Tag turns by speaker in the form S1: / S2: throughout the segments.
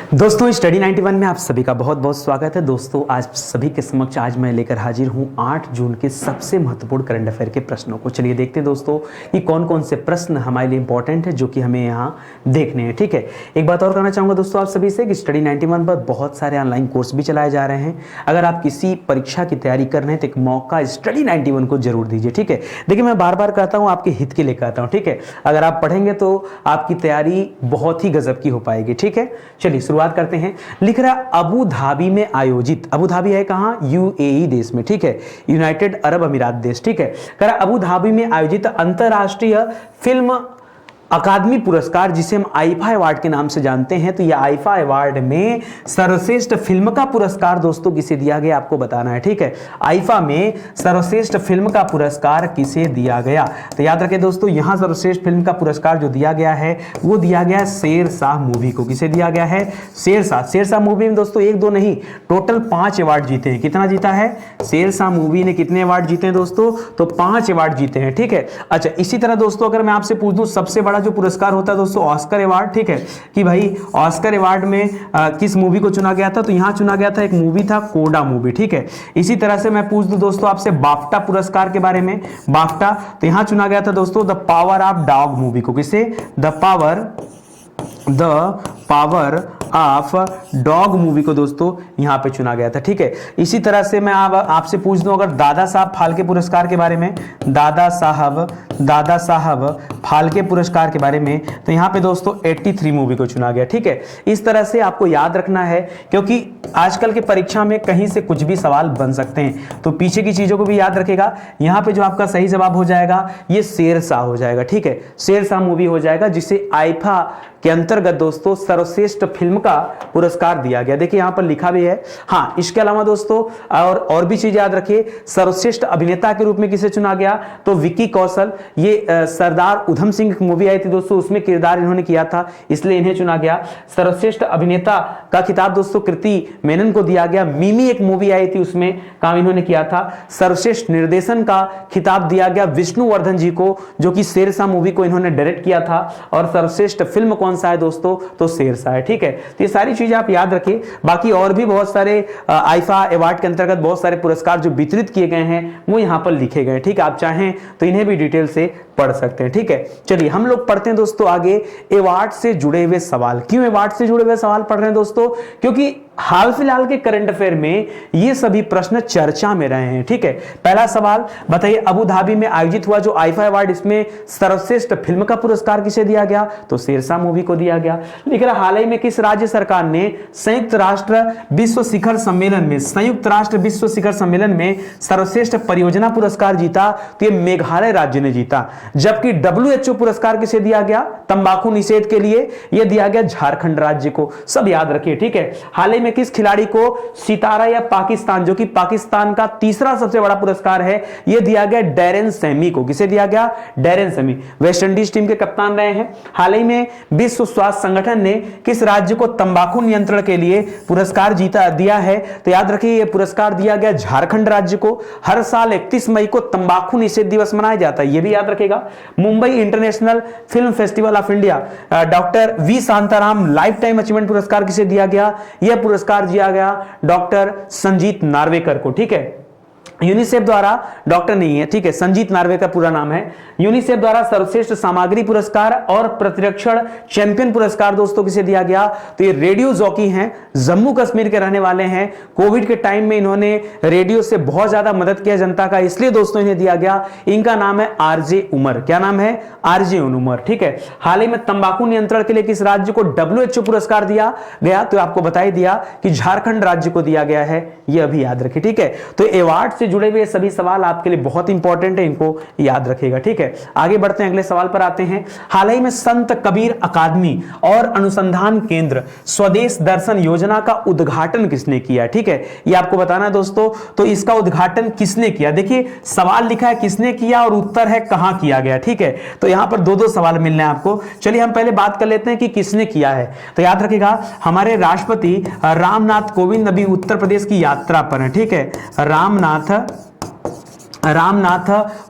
S1: दोस्तों स्टडी 91 में आप सभी का बहुत बहुत स्वागत है। दोस्तों आज सभी के समक्ष आज मैं लेकर हाजिर हूं 8 जून के सबसे महत्वपूर्ण करंट अफेयर के प्रश्नों को। चलिए देखते हैं दोस्तों कि कौन कौन से प्रश्न हमारे लिए इंपॉर्टेंट है जो कि हमें यहां देखने हैं। ठीक है, एक बात और कहना चाहूँगा दोस्तों आप सभी से कि स्टडी 91 पर बहुत सारे ऑनलाइन कोर्स भी चलाए जा रहे हैं। अगर आप किसी परीक्षा की तैयारी कर रहे हैं तो एक मौका स्टडी 91 को जरूर दीजिए। ठीक है, देखिए मैं बार बार कहता हूँ आपके हित के लिए कहता हूँ। ठीक है, अगर आप पढ़ेंगे तो आपकी तैयारी बहुत ही गजब की हो पाएगी। ठीक है, चलिए शुरुआत करते हैं। लिख रहा अबू धाबी में आयोजित, अबू धाबी है कहां? यूएई देश में। ठीक है, यूनाइटेड अरब अमीरात देश। ठीक है, कह रहा अबू धाबी में आयोजित अंतरराष्ट्रीय फिल्म अकादमी पुरस्कार जिसे हम आईफा अवार्ड के नाम से जानते हैं, तो यह आईफा अवार्ड में सर्वश्रेष्ठ फिल्म का पुरस्कार दोस्तों किसे दिया गया आपको बताना है। ठीक है, आईफा में सर्वश्रेष्ठ फिल्म का पुरस्कार किसे दिया गया? तो याद रखें दोस्तों, यहां सर्वश्रेष्ठ फिल्म का पुरस्कार जो दिया गया है वो दिया गया है शेरशाह मूवी को। किसे दिया गया है? शेरशाह। शेरशाह मूवी में दोस्तों एक दो नहीं, टोटल 5 अवार्ड जीते हैं। कितना जीता है शेरशाह मूवी ने? कितने अवार्ड जीते हैं दोस्तों? तो 5 अवार्ड जीते हैं। ठीक है, अच्छा इसी तरह दोस्तों अगर मैं आपसे पूछ दूं सबसे बड़ा जो पुरस्कार होता है दोस्तों ऑस्कर अवार्ड। ठीक है, कि भाई ऑस्कर अवार्ड में किस मूवी को चुना गया था? तो यहां चुना गया था, एक मूवी था कोडा मूवी। ठीक है, इसी तरह से मैं पूछ दूं दोस्तों आपसे बाफ्टा पुरस्कार के बारे में। बाफ्टा, तो यहां चुना गया था दोस्तों the power of dog movie को। किसे? The power of dog movie को दोस्तों यहां पे चुना गया था। ठीक है, इसी तरह से मैं आपसे पूछ दूं अगर दादा साहब फाल्के पुरस्कार के बारे में, दादा साहब फाल्के पुरस्कार के बारे में, तो यहां पे दोस्तों 83 मूवी को चुना गया। ठीक है, इस तरह से आपको याद रखना है क्योंकि आजकल के परीक्षा में कहीं से कुछ भी सवाल बन सकते हैं, तो पीछे की चीजों को भी याद रखेगा। यहां पे जो आपका सही जवाब हो जाएगा ये शेरशाह हो जाएगा। ठीक है, शेरशाह मूवी हो जाएगा जिसे आईफा के अंतर्गत दोस्तों सर्वश्रेष्ठ फिल्म का पुरस्कार दिया गया। देखिए यहां पर लिखा भी है। हाँ, इसके अलावा दोस्तों और भी चीज याद रखिए, सर्वश्रेष्ठ अभिनेता के रूप में किसे चुना गया? तो विकी कौशल। ये सरदार उधम सिंह मूवी आई थी दोस्तों, उसमें किरदार इन्होंने किया था, इसलिए इन्हें चुना गया। सर्वश्रेष्ठ अभिनेता का खिताब दोस्तों कृति मेनन को दिया गया। मिमी एक मूवी आई थी, उसमें काम इन्होंने किया था। सर्वश्रेष्ठ निर्देशन का खिताब दिया गया विष्णुवर्धन जी को, जो कि शेरशाह मूवी को इन्होंने डायरेक्ट किया था। और सर्वश्रेष्ठ फिल्म कौन सा है दोस्तों? तो शेरशाह है। ठीक है, तो ये सारी चीजें आप याद रखिए। बाकी और भी बहुत सारे आईफा अवार्ड के अंतर्गत बहुत सारे पुरस्कार जो वितरित किए गए हैं वो यहां पर लिखे गए। ठीक है, आप चाहें तो इन्हें भी डिटेल से पढ़ सकते हैं। ठीक है, चलिए हम लोग पढ़ते हैं दोस्तों आगे अवार्ड से जुड़े हुए सवाल। क्यों अवार्ड से जुड़े हुए सवाल पढ़ रहे हैं दोस्तों? क्योंकि हाल फिलहाल के करंट अफेयर में ये सभी प्रश्न चर्चा में रहे हैं। ठीक है, पहला सवाल बताइए, अबू धाबी में आयोजित हुआ जो आईफा अवार्ड, इसमें सर्वश्रेष्ठ फिल्म का पुरस्कार किसे दिया गया? तो शेरशाह मूवी को दिया गया। लिख रहा हाल ही में किस राज्य सरकार ने संयुक्त राष्ट्र विश्व शिखर सम्मेलन में सर्वश्रेष्ठ परियोजना पुरस्कार जीता? तो ये मेघालय राज्य ने जीता। जबकि WHO पुरस्कार किसे दिया गया? तंबाकू निषेध के लिए, यह दिया गया झारखंड राज्य को। सब याद रखिए। ठीक है, हाल ही में किस खिलाड़ी को सितारा या पाकिस्तान, जो कि पाकिस्तान का तीसरा सबसे बड़ा पुरस्कार है, यह दिया गया डैरेन सेमी को। किसे दिया गया? Darren Sammy West Indies team के कप्तान रहे हैं। हाल ही में विश्व स्वास्थ्य संगठन ने किस राज्य को तंबाकू नियंत्रण के लिए पुरस्कार दिया है? तो याद रखिए यह पुरस्कार दिया गया झारखंड राज्य को। हर साल 31 मई को तंबाकू निषेध दिवस मनाया जाता है, यह भी याद रखेगा। Mumbai international film festival of India doctor V Shantaram life time achievement पुरस्कार किसे दिया गया? यह पुरस्कार दिया गया डॉक्टर संजीत नार्वेकर को। ठीक है, यूनिसेफ द्वारा, डॉक्टर नहीं है, ठीक है, संजीत नार्वेकर पूरा नाम है। यूनिसेफ द्वारा सर्वश्रेष्ठ सामग्री पुरस्कार और प्रतिरक्षण चैंपियन पुरस्कार दोस्तों किसे दिया गया? तो ये रेडियो जॉकी हैं, जम्मू कश्मीर के रहने वाले हैं। कोविड के टाइम में इन्होंने रेडियो से बहुत ज्यादा मदद किया जनता का, इसलिए दोस्तों इन्हें दिया गया। इनका नाम है आरजे उमर। क्या नाम है? आरजे उमर। ठीक है, हाल ही में तंबाकू नियंत्रण के लिए किस राज्य को WHO पुरस्कार दिया गया? तो आपको बता ही दिया कि झारखंड राज्य को दिया गया है, यह अभी याद रखिए। ठीक है, तो अवार्ड से जुड़े हुए सभी सवाल आपके लिए बहुत इंपॉर्टेंट है, इनको याद रखिएगा। ठीक है, आगे बढ़ते हैं, अगले सवाल पर आते हैं। हाल ही में संत कबीर अकादमी और अनुसंधान केंद्र स्वदेश दर्शन योजना का उद्घाटन किसने किया? ठीक है, ये आपको बताना है दोस्तों। तो इसका उद्घाटन किसने किया? देखिए सवाल लिखा है किसने किया और उत्तर है कहां किया गया। ठीक है, तो यहां पर दो सवाल मिलने हैं आपको। चलिए हम पहले बात कर लेते हैं कि किसने किया है। तो याद रखिएगा हमारे राष्ट्रपति रामनाथ कोविंद अभी उत्तर प्रदेश की यात्रा पर है। ठीक है, रामनाथ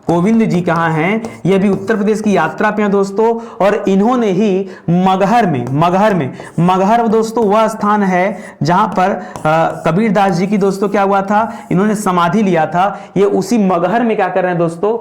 S1: कोविंद जी कहां हैं? ये भी उत्तर प्रदेश की यात्रा पे हैं दोस्तों, और इन्होंने ही मगहर दोस्तों वह स्थान है जहां पर कबीर दास जी की दोस्तों क्या हुआ था, इन्होंने समाधि लिया था। ये उसी मगहर में क्या कर रहे हैं दोस्तों,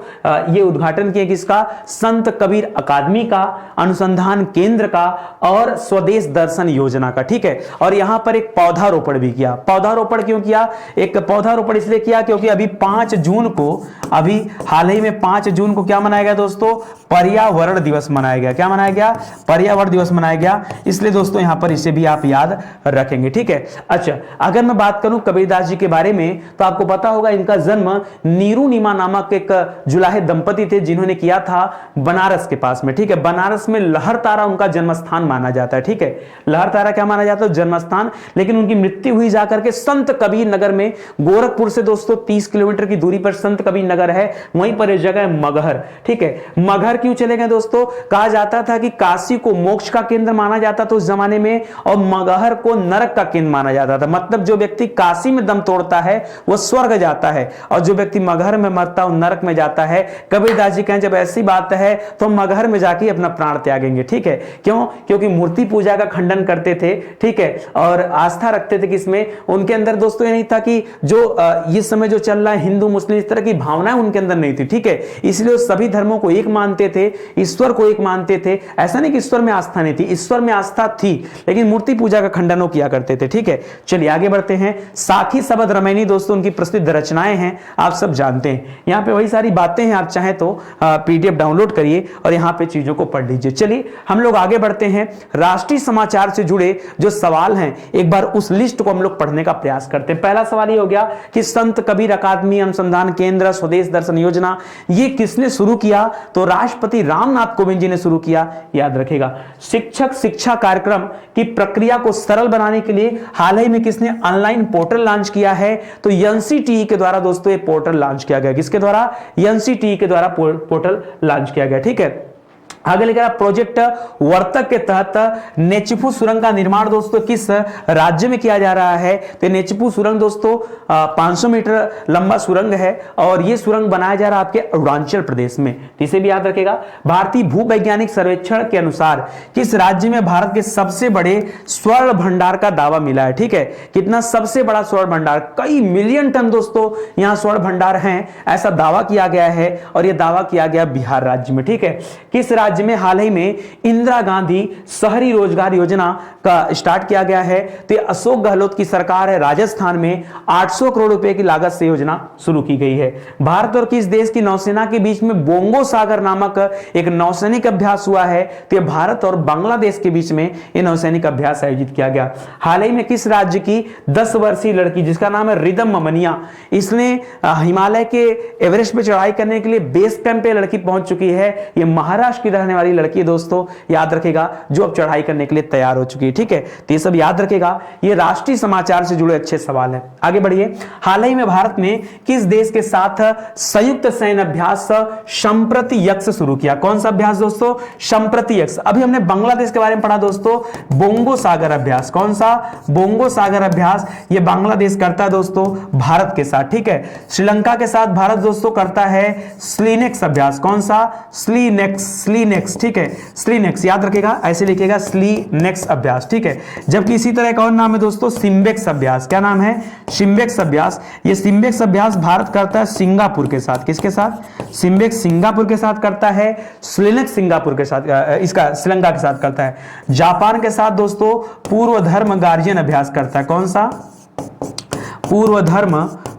S1: ये उद्घाटन किए किसका? संत कबीर अकादमी का, अनुसंधान केंद्र का और स्वदेश दर्शन योजना का। ठीक है, और यहां पर एक पौधारोपण भी किया। पौधारोपण क्यों किया? एक पौधारोपण इसलिए किया क्योंकि अभी 5 जून को, अभी हाल ही में 5 जून को क्या मनाया गया दोस्तों? पर्यावरण दिवस मनाया गया। क्या मनाया गया? पर्यावरण दिवस मनाया गया। इसलिए दोस्तों यहां पर इसे भी आप याद रखेंगे। ठीक है, अच्छा अगर मैं बात करूं कबीरदास जी के बारे में तो आपको पता होगा इनका जन्म नीरू नीमा नामक एक जुलाहे दंपति थे जिन्होंने किया था बनारस के पास में। ठीक है, बनारस में लहरतारा उनका जन्म स्थान माना जाता है। ठीक है, लहरतारा क्या माना जाता है? जन्म स्थान। लेकिन उनकी मृत्यु हुई जाकर के संत कबीर नगर में, गोरखपुर से दोस्तों 30 किलोमीटर की दूरी पर संत कबीर नगर है, वहीं पर एक जगह है मगहर। ठीक है, मगहर क्यों चले गए दोस्तों? कहा जाता था कि काशी को मोक्ष का केंद्र माना जाता था उस जमाने में, और मगहर को नरक का केंद्र माना जाता था। मतलब जो व्यक्ति काशी में दम तोड़ता है वो स्वर्ग जाता है, और जो व्यक्ति मगहर में मरता है वो नरक में जाता है। कबीरदास जी कहें जब ऐसी बात है तो मगहर में जाके अपना प्राण त्यागेंगे। ठीक है, क्यों? क्योंकि मूर्ति पूजा का खंडन करते थे। ठीक है, और आस्था रखते थे किसमें? उनके अंदर दोस्तों ये नहीं था कि जो इस समय जो चल रहा है हिंदू मुस्लिम, इस तरह की भावनाएं उनके अंदर नहीं थी। ठीक है, इसलिए सभी धर्मों को एक मानते थे, ईश्वर को एक मानते थे। ऐसा नहीं कि ईश्वर में आस्था नहीं थी, ईश्वर में आस्था थी, लेकिन मूर्ति पूजा का खंडन वो किया करते थे। ठीक है, चलिए आगे बढ़ते हैं। साखी शबद रामायणी दोस्तों उनकी प्रसिद्ध रचनाएं हैं, आप सब जानते हैं। यहां पे वही सारी बातें हैं, आप चाहें तो पीडीएफ डाउनलोड करिए और यहां पे चीजों को पढ़ लीजिए। चलिए हम लोग आगे बढ़ते हैं। राष्ट्रीय समाचार से जुड़े जो सवाल हैं एक बार उस लिस्ट को हम लोग पढ़ने का प्रयास करते हैं। पहला सवाल ये हो गया कि संत कबीर अकादमी, अनुसंधान केंद्र, स्वदेश दर्शन योजना ये किसने शुरू किया? तो राष्ट्रपति रामनाथ कोविंद जी ने शुरू किया, याद रखेगा। शिक्षक शिक्षा कार्यक्रम की प्रक्रिया को सरल बनाने के लिए हाल ही में किसने ऑनलाइन पोर्टल लॉन्च किया है? तो एनसीटीई के द्वारा दोस्तों ये पोर्टल लॉन्च किया गया। किसके द्वारा? एनसीटीई के द्वारा पोर्टल लॉन्च किया गया। ठीक है, आगे लिखा प्रोजेक्ट वर्तक के तहत नेचफू सुरंग का निर्माण दोस्तों किस राज्य में किया जा रहा है? तो नेचफू सुरंग दोस्तों 500 मीटर लंबा सुरंग है, और यह सुरंग बनाया जा रहा है आपके अरुणाचल प्रदेश में। इसे भी याद रखेगा। भारतीय भूवैज्ञानिक सर्वेक्षण के अनुसार किस राज्य में भारत के सबसे बड़े स्वर्ण भंडार का दावा मिला है? ठीक है, कितना सबसे बड़ा स्वर्ण भंडार? कई मिलियन टन दोस्तों यहां स्वर्ण भंडार हैं, ऐसा दावा किया गया है, और यह दावा किया गया बिहार राज्य में। ठीक है, किस राज्य में हाल ही में इंदिरा गांधी शहरी रोजगार योजना का स्टार्ट किया गया है? तो अशोक गहलोत की सरकार है, राजस्थान में 800 करोड़ रुपए की लागत से योजना शुरू की गई है। भारत और किस देश की नौसेना के बीच में बोंगो सागर नामक एक नौसैनिक अभ्यास हुआ है? तो भारत और बांग्लादेश के बीच में यह नौसैनिक अभ्यास आयोजित किया गया। हाल ही में किस राज्य की 10 वर्षीय लड़की जिसका नाम है रिदम ममनिया, इसने हिमालय के एवरेस्ट पे चढ़ाई करने के लिए बेस कैंप पे लड़की पहुंच चुकी है। यह महाराष्ट्र की रहने वाली लड़की है दोस्तों, याद रखेगा, जो अब चढ़ाई करने के लिए तैयार हो चुकी है। ठीक है, तो ये सब याद रखेगा। ये राष्ट्रीय समाचार से जुड़े अच्छे सवाल हैं। आगे बढ़िए। हाल ही में भारत ने किस देश के साथ संयुक्त सैन्य अभ्यास संप्रति यक्ष शुरू किया? कौन सा अभ्यास दोस्तों? संप्रति यक्ष। अभी हमने बांग्लादेश के बारे में पढ़ा दोस्तों, बोंगो सागर अभ्यास। कौन सा? बोंगो सागर अभ्यास। ये बांग्लादेश करता है दोस्तों भारत के साथ। ठीक है, श्रीलंका के साथ भारत दोस्तों करता है स्लीनेक्स अभ्यास। कौन सा? स्लीनेक्स। ठीक है, स्लीनेक्स याद रखेगा, ऐसे लिखेगा स्लीनेक्स अभ्यास। ठीक है, जबकि इसी तरह एक और नाम है दोस्तों सिम्बेक्स अभ्यास। क्या नाम है? सिम्बेक्स अभ्यास। ये सिम्बेक्स अभ्यास भारत करता है सिंगापुर के साथ। किसके साथ? सिम्बेक्स सिंगापुर के साथ करता है, स्लीनेक्स सिंगापुर के साथ, इसका श्रीलंका के साथ करता है। जापान के साथ दोस्तों पूर्व धर्म गार्जियन अभ्यास करता है। कौन सा?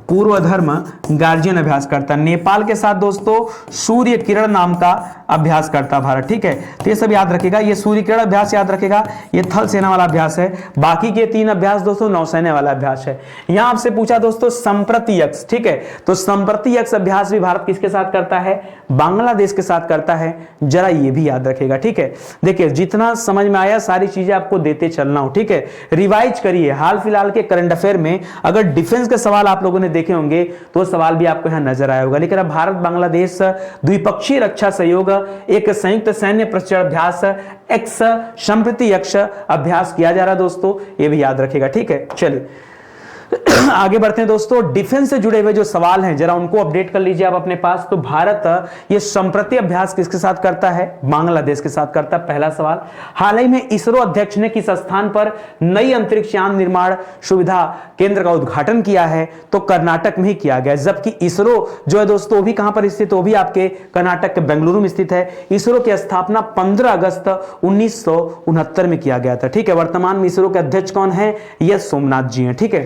S1: पूर्व धर्म गार्जियन अभ्यास करता है। नेपाल के साथ दोस्तों सूर्य किरण नाम का अभ्यास करता भारत। ठीक है, तो ये सब याद रखेगा। ये सूर्य किरण अभ्यास याद रखेगा, ये थल सेना वाला अभ्यास है। बाकी के 3 अभ्यास दोस्तों नौसेना वाला अभ्यास है। यहां आपसे पूछा दोस्तों संप्रति यक्ष। ठीक है, तो संप्रति यक्ष अभ्यास भी भारत किसके साथ करता है? बांग्लादेश के साथ करता है। जरा ये भी याद रखेगा। ठीक है, देखिए जितना समझ में आया सारी चीजें आपको देते चलना हो। ठीक है, रिवाइज करिए। हाल फिलहाल के करंट अफेयर में अगर डिफेंस के सवाल आप लोगों ने देखे होंगे तो सवाल भी आपको यहां नजर आया होगा। लेकिन अब भारत बांग्लादेश द्विपक्षीय रक्षा सहयोग एक संयुक्त सैन्य प्रशिक्षण अभ्यास एक्स संप्रति यक्ष अभ्यास किया जा रहा है दोस्तों, ये भी याद रखेगा। ठीक है, चलिए आगे बढ़ते हैं दोस्तों, डिफेंस से जुड़े हुए जो सवाल हैं जरा उनको अपडेट कर लीजिए आप अपने पास। तो भारत ये संप्रति अभ्यास किसके साथ करता है? बांग्लादेश के साथ करता है। पहला सवाल, हाल ही में इसरो अध्यक्ष ने किस स्थान पर नई अंतरिक्ष यान निर्माण सुविधा केंद्र का उद्घाटन किया है? तो कर्नाटक में ही किया गया, जबकि इसरो जो है दोस्तों वो भी कहां पर स्थित, वो भी आपके कर्नाटक के बेंगलुरु में स्थित है। इसरो की स्थापना 15 अगस्त 1969 में किया गया था। ठीक है, वर्तमान में इसरो के अध्यक्ष कौन है? यह सोमनाथ जी हैं। ठीक है,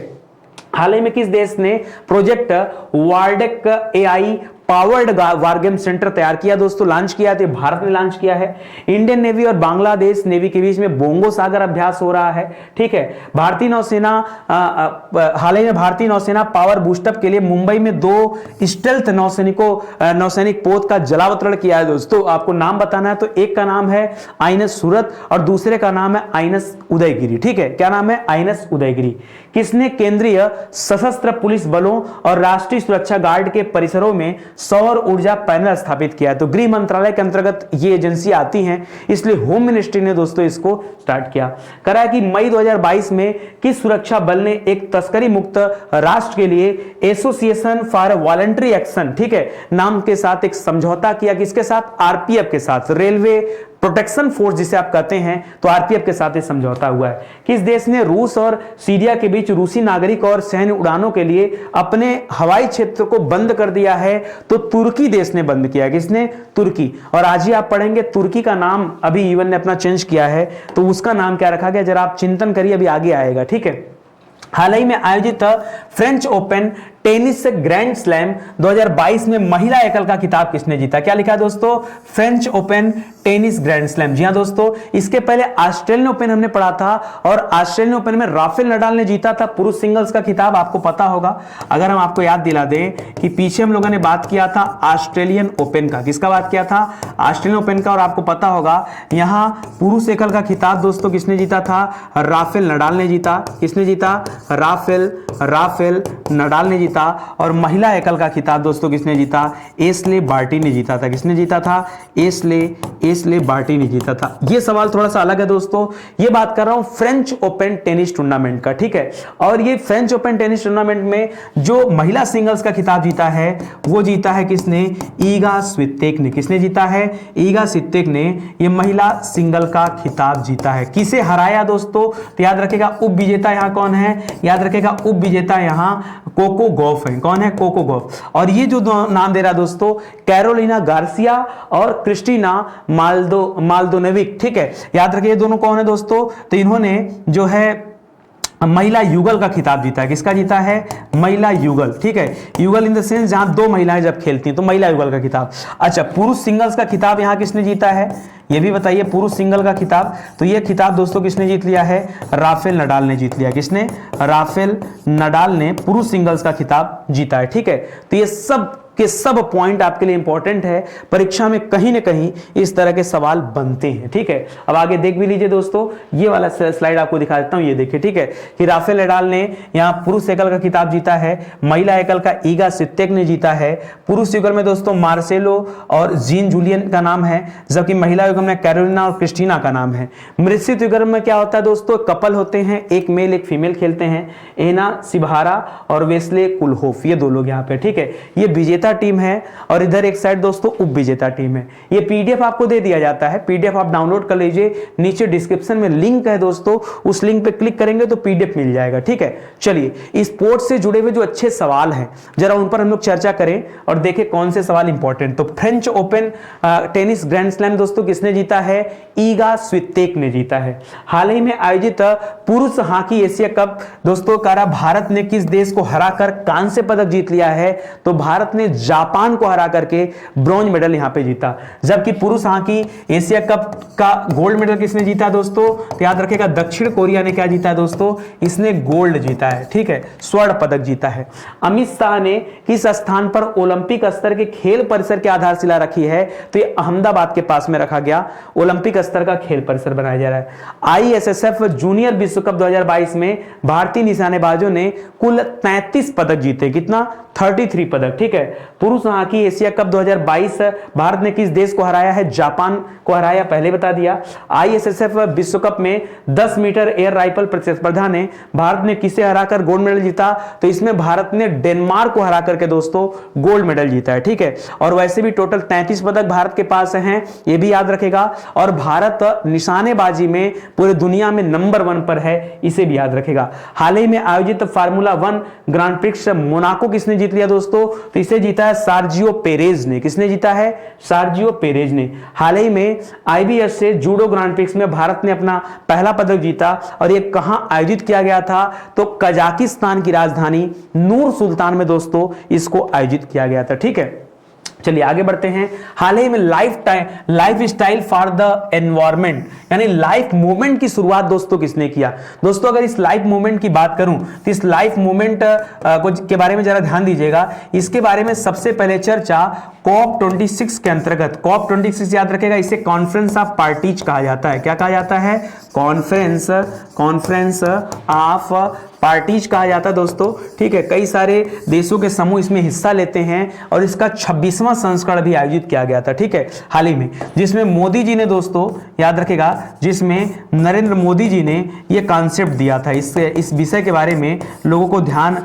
S1: हाल ही में किस देश ने प्रोजेक्ट वार्डेक एआई पावर्ड वारगेम सेंटर तैयार किया दोस्तों, लॉन्च किया? तो भारत ने लॉन्च किया है। इंडियन नेवी और बांग्लादेश नेवी के बीच में बोंगो सागर अभ्यास हो रहा है। ठीक है, भारतीय नौसेना हाल ही में भारतीय नौसेना पावर बूस्टअप के लिए मुंबई में 2 स्टेल्थ नौसैनिक पोत का जलावतरण किया है दोस्तों। आपको नाम बताना है, तो एक का नाम है आईएनएस सूरत और दूसरे का नाम है आईएनएस उदयगिरी। ठीक है, क्या नाम है? आईएनएस उदयगिरी। किसने केंद्रीय सशस्त्र पुलिस बलों और राष्ट्रीय सुरक्षा गार्ड के परिसरों में सौर ऊर्जा पैनल स्थापित किया है? तो गृह मंत्रालय के अंतर्गत ये एजेंसी आती हैं, इसलिए होम मिनिस्ट्री ने दोस्तों इसको स्टार्ट किया। करा कि मई 2022 में किस सुरक्षा बल ने एक तस्करी मुक्त राष्ट्र के लिए एसोसिएशन फॉर वॉलंटरी एक्शन, ठीक है, नाम के साथ एक समझौता किया? किसके साथ? आरपीएफ के साथ, रेलवे प्रोटेक्शन फोर्स जिसे आप कहते हैं, तो आरपीएफ के साथ ये समझौता हुआ है। किस देश ने रूस और सीरिया के बीच रूसी नागरिक और सैन्य उड़ानों के लिए अपने हवाई क्षेत्र को बंद कर दिया है? तो तुर्की देश ने बंद किया। किसने? तुर्की। और आज ही आप पढ़ेंगे तुर्की का नाम अभी यूएन ने अपना चेंज किया है, तो उसका नाम क्या रखा गया, जरा आप चिंतन करिए, अभी आगे आएगा। ठीक है, हाल ही में आयोजित French open tennis grand slam 2022 में महिला एकल का खिताब किसने जीता? क्या लिखा है दोस्तों? French open tennis grand slam. जी हां दोस्तों, इसके पहले ऑस्ट्रेलियन ओपन हमने पढ़ा था और ऑस्ट्रेलियन ओपन में राफेल नडाल ने जीता था पुरुष सिंगल्स का खिताब, आपको पता होगा। अगर हम आपको याद दिला दें कि पीछे हम लोगों ने बात किया था ऑस्ट्रेलियन ओपन का, किसका बात किया था? ऑस्ट्रेलियन ओपन का। और आपको पता होगा यहां पुरुष एकल का खिताब दोस्तों किसने जीता था? राफेल नडाल ने जीता। किसने जीता? राफेल नडाल ने जीता। और महिला एकल का खिताब दोस्तों किसने जीता? एशले बार्टी ने जीता था। किसने जीता था? एशले बार्टी ने जीता था। ये सवाल थोड़ा सा अलग है दोस्तों, ये बात कर रहा हूं फ्रेंच ओपन टेनिस टूर्नामेंट का। ठीक है, और ये फ्रेंच ओपन टेनिस टूर्नामेंट में जो महिला सिंगल्स का खिताब जीता है वो जीता है किसने? ईगा स्वितेक ने। किसने जीता है? ईगा स्वितेक ने ये महिला सिंगल का खिताब जीता है। किसे हराया दोस्तों? तो याद रखेगा उप विजेता यहां कौन है? याद रखेगा उप विजेता यहां कोको गॉफ है। कौन है? Coco Gauff. और ये जो नाम दे रहा दोस्तों, कैरोलिना गार्सिया और क्रिस्टीना माल्दोनेविक। ठीक है, याद रखिए दोनों कौन है दोस्तों? तो इन्होंने जो है महिला युगल का खिताब जीता है। किसका जीता है? महिला युगल। ठीक है, युगल इन द सेंस जहां 2 महिलाएं जब खेलती हैं, तो महिला युगल का खिताब। अच्छा, पुरुष सिंगल्स का खिताब यहां किसने जीता है? ये भी बताइए, पुरुष सिंगल का खिताब। तो ये खिताब दोस्तों किसने जीत लिया है? राफेल नडाल ने जीत लिया। किसने? राफेल नडाल ने पुरुष सिंगल्स का खिताब जीता है। ठीक है, तो ये सब के सब पॉइंट आपके लिए इंपॉर्टेंट है, परीक्षा में कहीं ना कहीं इस तरह के सवाल बनते हैं। ठीक है, अब आगे देख भी लीजिए दोस्तों, ये वाला स्लाइड आपको दिखा देता हूं, ये देखिए। ठीक है, कि राफेल नडाल ने यहां पुरुष एकल का खिताब जीता है, महिला एकल का ईगा स्वितेक ने जीता है, पुरुष युगल में दोस्तों मार्सेलो और जीन जूलियन का नाम है, जबकि महिला युगल में कैरोलिना और क्रिस्टीना का नाम है। मिश्रित युगल में क्या होता है दोस्तों? कपल होते हैं, एक मेल एक फीमेल खेलते हैं, एना सिभारा और वेस्ले कुलहोफ, ये 2 लोग यहाँ पे। ठीक है, ये विजेता टीम है और इधर एक साइड दोस्तों उप विजेता टीम है। ये पीडीएफ आपको दे दिया जाता है, पीडीएफ आप डाउनलोड कर लीजिए, नीचे डिस्क्रिप्शन में लिंक है दोस्तों, उस लिंक पे क्लिक करेंगे तो पीडीएफ मिल जाएगा। ठीक है, चलिए स्पोर्ट्स से जुड़े हुए जो अच्छे सवाल हैं जरा उन पर हम लोग चर्चा करें और देखें कौन से सवाल इंपॉर्टेंट। तो French open tennis grand slam दोस्तों किसने जीता है? ईगा स्वितेक ने जीता है। हाल ही में आयोजित पुरुष हॉकी एशिया कप दोस्तों कारा भारत ने किस देश को हराकर कांस्य पदक जीत लिया है? तो भारत ने जापान को हरा करके ब्रॉन्ज मेडल यहां पे जीता। जबकि पुरुष हॉकी एशिया कप का गोल्ड मेडल किसने जीता दोस्तों? तो याद रखेगा दक्षिण कोरिया ने क्या जीता है दोस्तों? इसने गोल्ड जीता है। ठीक है, स्वर्ण पदक जीता है। अमित शाह ने किस स्थान पर ओलंपिक स्तर के खेल परिसर की आधारशिला रखी है? तो ये अहमदाबाद के पास में रखा गया ओलंपिक स्तर का खेल परिसर बनाया जा रहा है। आईएसएसएफ जूनियर विश्व कप 2022 में भारतीय निशानेबाजों ने कुल 33 पदक जीते। कितना? 33 पदक। ठीक है, पुरुष हॉकी एशिया कप 2022 भारत ने किस देश को हराया है? जापान को हराया, पहले बता दिया। आईएसएसएफ विश्व कप में 10 मीटर एयर राइफल प्रतिस्पर्धा ने भारत ने किसे हराकर गोल्ड मेडल जीता? तो इसमें भारत ने डेनमार्क को हरा करके दोस्तों गोल्ड मेडल जीता है, ठीक है। और वैसे भी टोटल 33 पदक भारत के पास हैं, ये भी याद रखेगा। और भारत निशानेबाजी में पूरे दुनिया में नंबर 1 पर है, इसे भी याद रखेगा। हाल ही में आयोजित फार्मूला 1 ग्रांड प्रिक्स मोनाको किसने जीत लिया दोस्तों? तो इसे जीता है सर्जियो पेरेज ने। किसने जीता है? सर्जियो पेरेज ने। हाल ही में आईबीएस से जूडो ग्रांड प्रिक्स में भारत ने अपना पहला पदक जीता, और यह कहां आयोजित किया गया था? तो कजाकिस्तान की राजधानी नूर सुल्तान में दोस्तों इसको आयोजित किया गया था, ठीक है। चलिए आगे बढ़ते हैं। हाल ही में life style for the environment यानी लाइफ मूवमेंट की शुरुआत दोस्तों किसने किया? दोस्तों अगर इस लाइफ मूवमेंट की बात करूं तो इस लाइफ मूवमेंट के बारे में जरा ध्यान दीजिएगा। इसके बारे में सबसे पहले चर्चा COP26 के अंतर्गत, COP26 याद रखेगा, इसे कॉन्फ्रेंस ऑफ पार्टीज कहा जाता है। क्या कहा जाता है? कॉन्फ्रेंस ऑफ पार्टीज कहा जाता है दोस्तों, ठीक है। कई सारे देशों के समूह इसमें हिस्सा लेते हैं, और इसका 26वां संस्करण भी आयोजित किया गया था, ठीक है, हाल ही में, जिसमें मोदी जी ने दोस्तों याद रखेगा, जिसमें नरेंद्र मोदी जी ने यह कॉन्सेप्ट दिया था, इस विषय के बारे में लोगों को ध्यान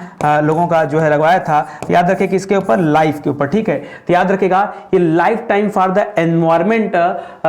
S1: लोगों का जो है लगवाया था। याद रखें किसके ऊपर? लाइफ के ऊपर, ठीक है। तो याद रखेगा ये life time for the environment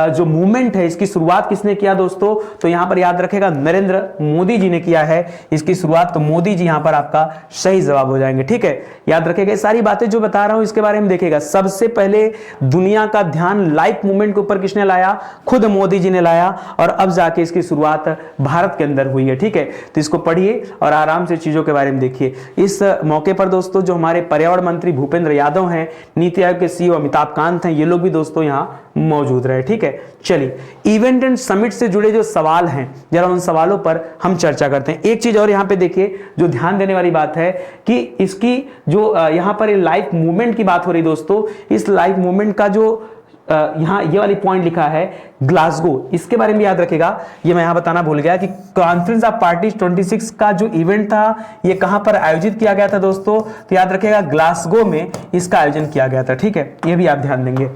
S1: जो मूवमेंट है, इसकी शुरुआत किसने किया दोस्तों? तो यहां पर याद रखेगा नरेंद्र मोदी जी ने किया है इसकी शुरुआत। तो मोदी जी यहां पर आपका सही जवाब हो जाएंगे, ठीक है। याद रखेगा सारी बातें जो बता रहा हूं इसके बारे में देखिएगा। सबसे पहले दुनिया का ध्यान लाइफ मूवमेंट के ऊपर किसने लाया? खुद मोदी जी ने लाया, और अब जाके इसकी शुरुआत भारत के अंदर हुई है, ठीक है। तो इसको पढ़िए और आराम से चीजों के बारे में देखिए। इस मौके पर दोस्तों जो हमारे पर्यावरण मंत्री भूपेंद्र यादव हैं, नीति आयोग के सीईओ अमिताभ कांत हैं, ये लोग भी दोस्तों यहां मौजूद रहे, ठीक है। चलिए इवेंट एंड समिट से जुड़े जो सवाल हैं जरा उन सवालों पर हम चर्चा करते हैं। एक चीज और यहां पे देखिए जो ध्यान देने वाली बात है कि इसकी जो यहां पर लाइफ मूवमेंट की बात हो रही दोस्तों, इस लाइफ मूवमेंट का जो यहां ये वाली पॉइंट लिखा है ग्लासगो, इसके बारे में याद रखेगा। ये मैं यहां बताना भूल गया कि कॉन्फ्रेंस ऑफ पार्टीज 26 का जो इवेंट था ये कहां पर आयोजित किया गया था दोस्तों? तो याद रखेगा ग्लासगो में इसका आयोजन किया गया था, ठीक है। ये भी आप ध्यान देंगे।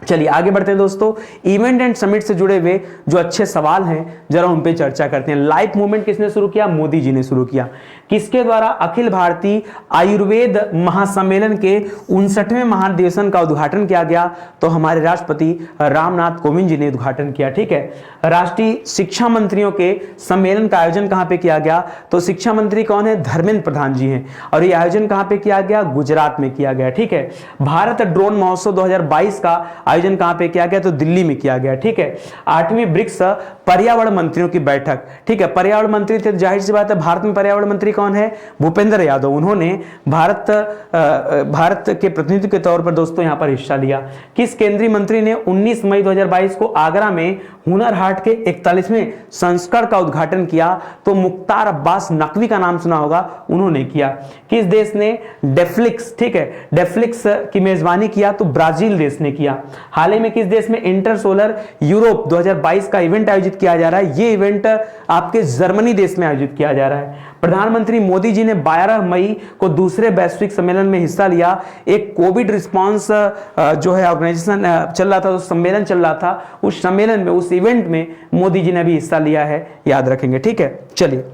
S1: चलिए आगे बढ़ते हैं दोस्तों। इवेंट एंड समिट से जुड़े हुए जो अच्छे सवाल हैं जरा उन पे चर्चा करते हैं। लाइफ मूवमेंट किसने शुरू किया? मोदी जी ने शुरू किया। किसके द्वारा अखिल भारतीय आयुर्वेद महासम्मेलन के 59वें महाधिवेशन का उद्घाटन किया गया? तो हमारे राष्ट्रपति रामनाथ कोविंद जी ने उद्घाटन किया, ठीक है। राष्ट्रीय शिक्षा मंत्रियों के सम्मेलन का आयोजन कहां पे किया गया? तो शिक्षा मंत्री कौन है? धर्मेंद्र प्रधान जी हैं, और यह आयोजन कहां पे किया गया? गुजरात में किया गया, ठीक है। भारत ड्रोन महोत्सव 2022 का आयोजन कहां पे किया गया? तो दिल्ली में किया गया, ठीक है। 8वीं ब्रिक्स पर्यावरण मंत्रियों की बैठक, ठीक है। पर्यावरण मंत्री थे, जाहिर सी बात है भारत में पर्यावरण मंत्री कौन है? भूपेंद्र यादव। उन्होंने भारत के प्रतिनिधि के तौर पर दोस्तों यहां पर हिस्सा लिया। किस केंद्रीय मंत्री ने 19 मई 2022 को आगरा में हुनर हाट के 41वें संस्करण का उद्घाटन किया? तो मुख्तार अब्बास नकवी का नाम सुना होगा, उन्होंने किया। किस देश ने डेफ्लिक्स, ठीक है, डेफ्लिक्स की मेजबानी किया? तो ब्राजील देश ने किया। हाल ही में किस देश में इंटर सोलर यूरोप 2022 का इवेंट आयोजित किया जा रहा है? ये इवेंट आपके जर्मनी देश में आयोजित किया जा रहा है। प्रधानमंत्री मोदी जी ने 12 मई को दूसरे वैश्विक सम्मेलन में हिस्सा लिया। एक कोविड रिस्पांस जो है ऑर्गेनाइजेशन चल रहा था, तो सम्मेलन चल रहा था, उस सम्मेलन में, उस इवेंट में मोदी जी ने भी हिस्सा लिया है, याद रखेंगे, ठीक है। चलिए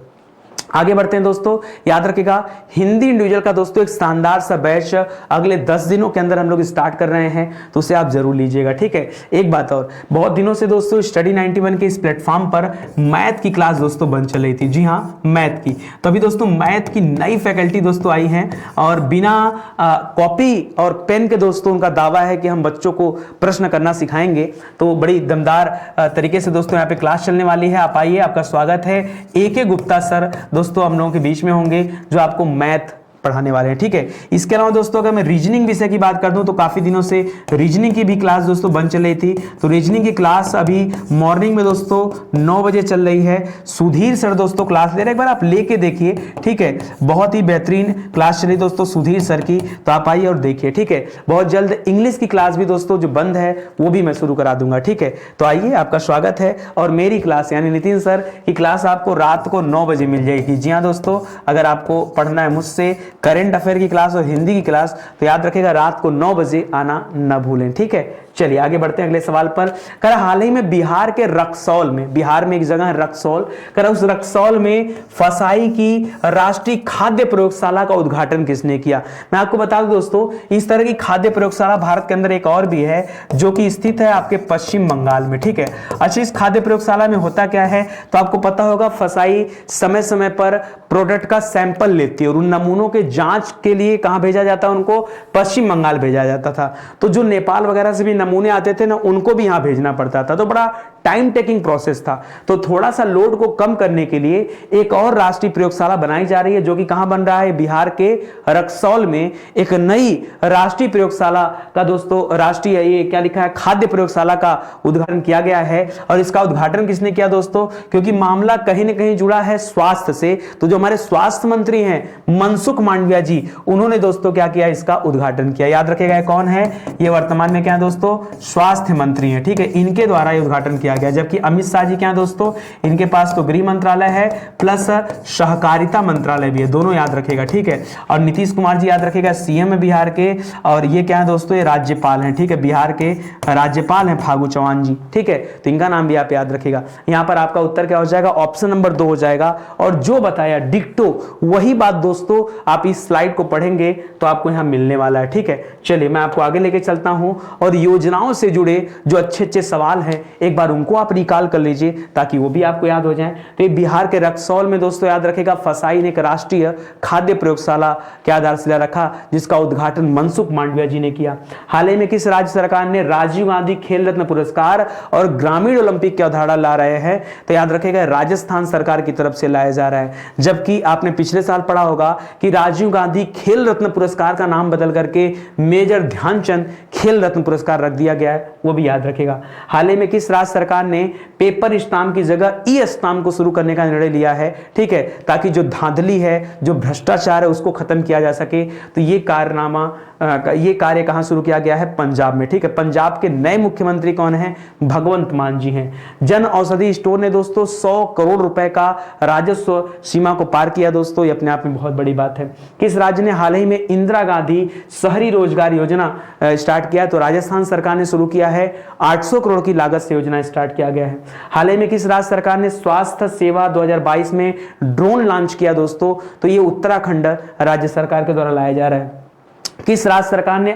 S1: आगे बढ़ते हैं दोस्तों। याद रखिएगा हिंदी इंडिविजुअल का दोस्तों एक शानदार सा बैच अगले 10 दिनों के अंदर हम लोग स्टार्ट कर रहे हैं, तो उसे आप जरूर लीजिएगा, ठीक है। एक बात और, बहुत दिनों से दोस्तों स्टडी 91 के इस प्लेटफॉर्म पर मैथ की क्लास दोस्तों बन चल रही थी। जी हाँ, मैथ की। तो अभी दोस्तों मैथ की नई फैकल्टी दोस्तों आई हैं, और बिना कॉपी और पेन के दोस्तों उनका दावा है कि हम बच्चों को प्रश्न करना सिखाएंगे। तो बड़ी दमदार तरीके से दोस्तों यहाँ पे क्लास चलने वाली है। आप आइए, आपका स्वागत है। AK गुप्ता सर दोस्तों हम लोगों के बीच में होंगे जो आपको मैथ पढ़ाने वाले हैं, ठीक है। इसके अलावा दोस्तों अगर मैं रीजनिंग विषय की बात कर दूं तो काफी दिनों से रीजनिंग की भी क्लास दोस्तों बन चल रही थी। तो रीजनिंग की क्लास अभी मॉर्निंग में दोस्तों 9 बजे चल रही है। सुधीर सर दोस्तों क्लास ले रहे हैं, एक बार आप लेके देखिए, ठीक है। बहुत ही बेहतरीन क्लास चली दोस्तों सुधीर सर की, तो आप आइए और देखिए, ठीक है। बहुत जल्द इंग्लिश की क्लास भी दोस्तों जो बंद है वो भी मैं शुरू करा दूंगा, ठीक है। तो आइए, आपका स्वागत है। और मेरी क्लास यानी नितिन सर की क्लास आपको रात को 9 बजे मिल जाएगी। जी हाँ दोस्तों, अगर आपको पढ़ना है मुझसे, करंट अफेयर की क्लास और हिंदी की क्लास, तो याद रखिएगा रात को 9 बजे आना न भूलें, ठीक है। चलिए आगे बढ़ते हैं अगले सवाल पर। कर हाल ही में बिहार के रक्सौल में, बिहार में एक जगह है रक्सौल, कर उस रक्सौल में फसाई की राष्ट्रीय खाद्य प्रयोगशाला का उद्घाटन किसने किया? मैं आपको बता दूं दोस्तों, इस तरह की खाद्य प्रयोगशाला भारत के अंदर एक और भी है जो कि स्थित है आपके पश्चिम बंगाल में, ठीक है। अच्छा, इस खाद्य प्रयोगशाला में होता क्या है तो आपको पता होगा, फसाई समय समय पर प्रोडक्ट का सैंपल लेती है और उन नमूनों के जांच के लिए कहां भेजा जाता है? उनको पश्चिम बंगाल भेजा जाता था। तो जो नेपाल वगैरह से भी नमूने आते थे ना, उनको भी यहां भेजना पड़ता था, तो बड़ा टाइम टेकिंग प्रोसेस था। तो थोड़ा सा लोड को कम करने के लिए एक और राष्ट्रीय प्रयोगशाला बनाई जा रही है, जो कि कहां बन रहा है? बिहार के रक्सौल में एक नई राष्ट्रीय प्रयोगशाला का दोस्तों, राष्ट्रीय ये क्या लिखा है, खाद्य प्रयोगशाला का उद्घाटन किया गया है। और इसका उद्घाटन किसने किया दोस्तों? क्योंकि मामला कहीं ना कहीं जुड़ा है स्वास्थ्य से, तो जो हमारे स्वास्थ्य मंत्री हैं मनसुख मांडविया जी, उन्होंने दोस्तों क्या किया? इसका उद्घाटन किया। याद रखिएगा कौन है ये? वर्तमान में क्या है दोस्तों? स्वास्थ्य मंत्री हैं, ठीक है। इनके द्वारा ये उद्घाटन किया गया। जबकि अमित शाह जी क्या है दोस्तों? इनके पास तो गृह मंत्रालय है प्लस सहकारिता मंत्रालय भी है, दोनों याद रखिएगा, ठीक है। और नीतीश कुमार जी याद रखिएगा सीएम है बिहार के, और ये क्या है दोस्तों? ये राज्यपाल हैं, ठीक है। बिहार के राज्यपाल हैं फागू चौहान जी, ठीक है। तो इनका नाम भी आप याद रखिएगा। यहां पर आपका उत्तर क्या हो जाएगा? ऑप्शन नंबर 2 हो जाएगा। और जो बताया डिक्टो वही बात दोस्तों, आप इस स्लाइड को पढ़ेंगे तो आपको यहां मिलने वाला है, ठीक है। चलिए मैं आपको आगे लेके चलता हूं, और योजनाओं से जुड़े जो अच्छे अच्छे सवाल हैं एक बार उनको आप रिकॉल कर लीजिए ताकि वो भी आपको याद हो जाए। तो बिहार के रक्सौल में दोस्तों याद रखेगा, फसाई ने एक राष्ट्रीय खाद्य प्रयोगशाला क्या आधारशिला रखा, जिसका उद्घाटन मनसुख मांडविया जी ने किया। हाल ही में किस राज्य सरकार ने राजीव गांधी खेल रत्न पुरस्कार और ग्रामीण ओलंपिक की अवधारणा ला रहे हैं? तो याद रखेगा राजस्थान सरकार की तरफ से लाया जा रहा है। जबकि आपने पिछले साल पढ़ा होगा कि राजीव गांधी खेल रत्न पुरस्कार का नाम बदल करके मेजर ध्यानचंद खेल रत्न पुरस्कार रख दिया गया है, वो भी याद रखेगा। हाल ही में किस राज्य सरकार ने पेपर स्टाम्प की जगह ई स्टाम्प को शुरू करने का निर्णय लिया है? ठीक है, ताकि जो धांधली है, जो भ्रष्टाचार है, उसको खत्म किया जा सके। तो ये ये कार्य कहां शुरू किया गया है? पंजाब में, ठीक है। पंजाब के नए मुख्यमंत्री कौन है? भगवंत मान जी हैं। जन औषधि स्टोर ने दोस्तों 100 करोड़ रुपए का राजस्व सीमा को पार किया दोस्तों, ये अपने आप में बहुत बड़ी बात है। किस राज्य ने हाल ही में इंदिरा गांधी शहरी रोजगार योजना स्टार्ट किया? तो राजस्थान सरकार ने शुरू किया है। 800 करोड़ की लागत से योजना स्टार्ट किया गया है। हाल ही में किस राज्य सरकार ने स्वास्थ्य सेवा 2022 में ड्रोन लॉन्च किया दोस्तों? तो ये उत्तराखंड राज्य सरकार के द्वारा लाया जा रहा है। किस राज्य सरकार ने